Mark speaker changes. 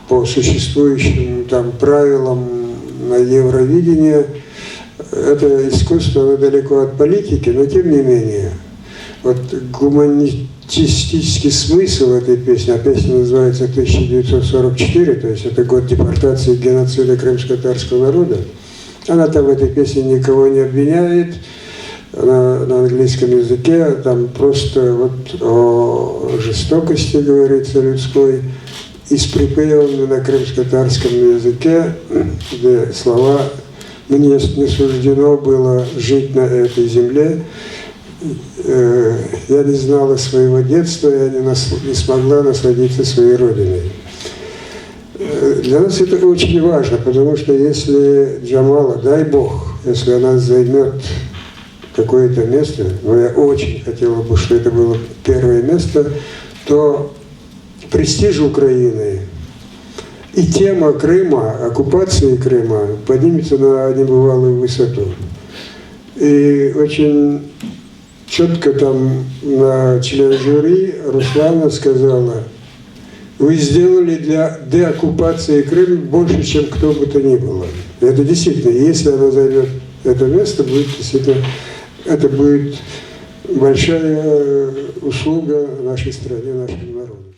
Speaker 1: по существующим там правилам на Евровидении. Это искусство, оно далеко от политики, но тем не менее, вот гуманистический смысл этой песни, а песня называется 1944, то есть это год депортации и геноцида крымско-татарского народа. Она там в этой песне никого не обвиняет, она на английском языке, там просто вот о жестокости говорится людской, и сприпеваны на крымско-татарском языке, где слова «Мне не суждено было жить на этой земле, я не знала своего детства, я не смогла насладиться своей родиной». Для нас это очень важно, потому что если Джамала, дай Бог, если она займет какое-то место, но я очень хотела бы, чтобы это было первое место, то престиж Украины и тема Крыма, оккупации Крыма поднимется на небывалую высоту. И очень четко там член жюри Руслана сказала: вы сделали для деоккупации Крыма больше, чем кто бы то ни было. И это действительно, если она займет это место, будет действительно, это будет большая услуга нашей стране, нашему народу.